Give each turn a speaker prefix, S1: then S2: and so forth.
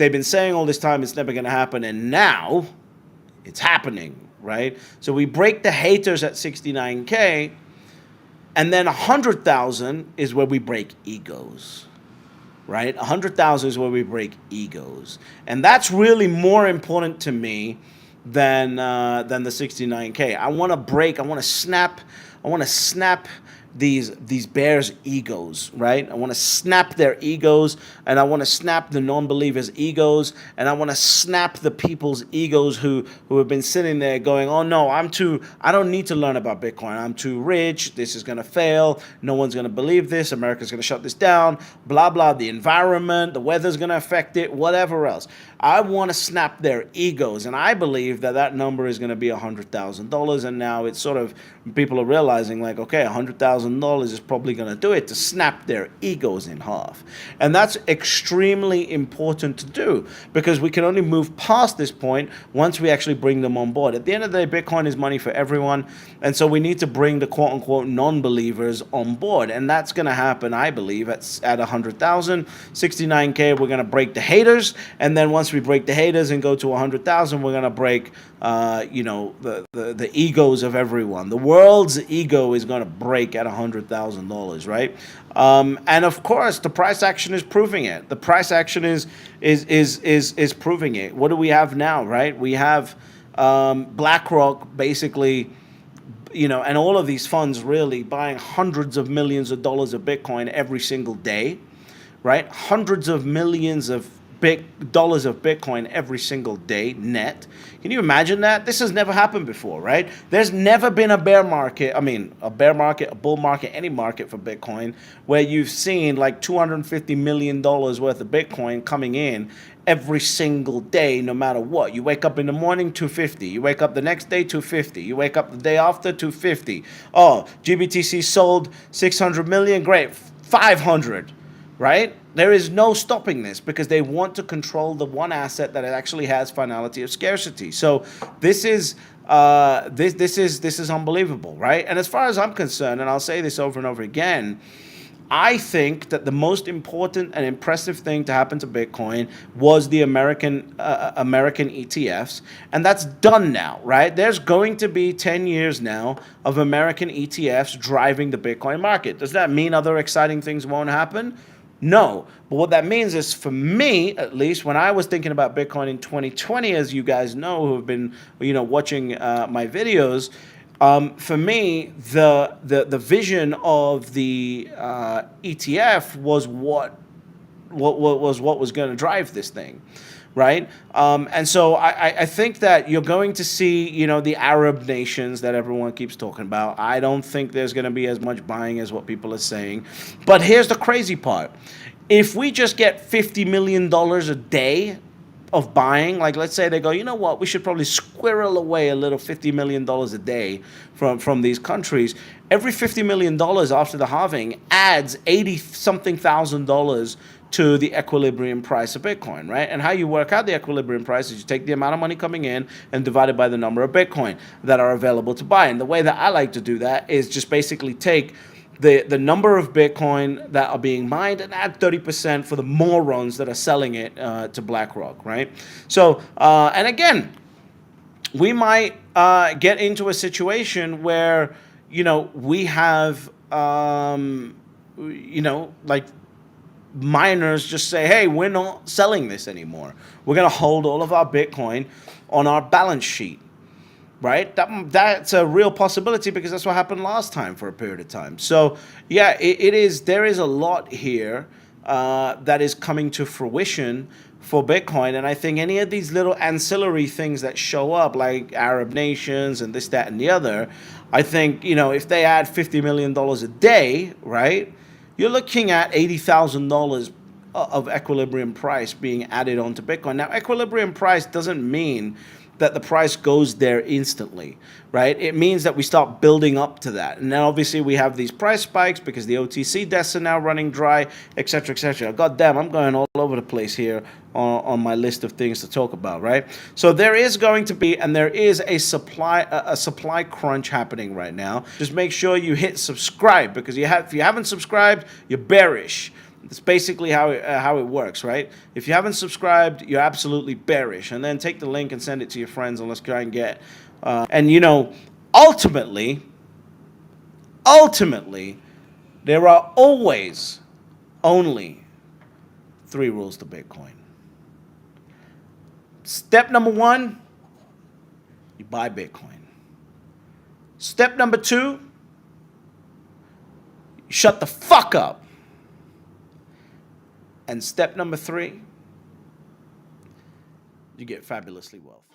S1: they've been saying all this time it's never going to happen, and now it's happening, right? So we break the haters at 69K, and then 100,000 is where we break egos, right? 100,000 is where we break egos, and that's really more important to me than the 69K. I want to snap these bears' egos, right? I want to snap their egos, and I want to snap the non-believers' egos, and I want to snap the people's egos who have been sitting there going, oh no, I don't need to learn about Bitcoin. I'm too rich. This is going to fail. No one's going to believe this. America's going to shut this down, blah, blah, the environment, the weather's going to affect it, whatever else. I want to snap their egos, and I believe that number is going to be $100,000, and now it's sort of, people are realizing like, okay, $100,000 is probably going to do it to snap their egos in half. And that's extremely important to do, because we can only move past this point once we actually bring them on board. At the end of the day, Bitcoin is money for everyone, and so we need to bring the quote-unquote non-believers on board, and that's going to happen, I believe, at 100,000. 69K, we're going to break the haters, and then once we break the haters and go to 100,000, we're going to break the egos of everyone. The world's ego is going to break at $100,000, right? And of course, the price action is proving it. The price action is proving it. What do we have now, right? We have BlackRock basically, and all of these funds really buying hundreds of millions of dollars of Bitcoin every single day, right? Hundreds of millions of dollars of Bitcoin every single day net. Can you imagine that? This has never happened before, right? There's never been a bear market, a bull market, any market for Bitcoin, where you've seen like $250 million worth of Bitcoin coming in every single day, no matter what. You wake up in the morning, 250. You wake up the next day, 250. You wake up the day after, 250. Oh, GBTC sold 600 million, great, 500. Right? There is no stopping this, because they want to control the one asset that actually has finality of scarcity. So this is this is unbelievable, right? And as far as I'm concerned, and I'll say this over and over again, I think that the most important and impressive thing to happen to Bitcoin was the American ETFs, and that's done now, right? There's going to be 10 years now of American ETFs driving the Bitcoin market. Does that mean other exciting things won't happen? No, but what that means is, for me, at least, when I was thinking about Bitcoin in 2020, as you guys know, who have been, watching my videos, for me, the vision of the ETF was what was going to drive this thing, right? And so I think that you're going to see, the Arab nations that everyone keeps talking about. I don't think there's going to be as much buying as what people are saying. But here's the crazy part. If we just get $50 million a day of buying, like let's say they go, you know what, we should probably squirrel away a little $50 million a day from these countries. Every $50 million after the halving adds 80-something thousand dollars to the equilibrium price of Bitcoin, right? And how you work out the equilibrium price is you take the amount of money coming in and divide it by the number of Bitcoin that are available to buy. And the way that I like to do that is just basically take the number of Bitcoin that are being mined and add 30% for the morons that are selling it to BlackRock, right? So, and again, we might get into a situation where, we have, like, miners just say, hey, we're not selling this anymore. We're going to hold all of our Bitcoin on our balance sheet, right? That's a real possibility, because that's what happened last time for a period of time. So, yeah, there is a lot here that is coming to fruition for Bitcoin. And I think any of these little ancillary things that show up, like Arab nations and this, that, and the other, I think, if they add $50 million a day, right, you're looking at $80,000 of equilibrium price being added onto Bitcoin. Now, equilibrium price doesn't mean that the price goes there instantly, right? It means that we start building up to that. And then obviously we have these price spikes because the OTC desks are now running dry, et cetera, et cetera. God damn, I'm going all over the place here on my list of things to talk about, right? So there is going to be, and there is a supply crunch happening right now. Just make sure you hit subscribe, because if you haven't subscribed, you're bearish. That's basically how it works, right? If you haven't subscribed, you're absolutely bearish. And then take the link and send it to your friends, and let's try and get. And you know, ultimately, there are always only 3 rules to Bitcoin. Step number 1, you buy Bitcoin. Step number 2, you shut the fuck up. And step number 3, you get fabulously wealthy.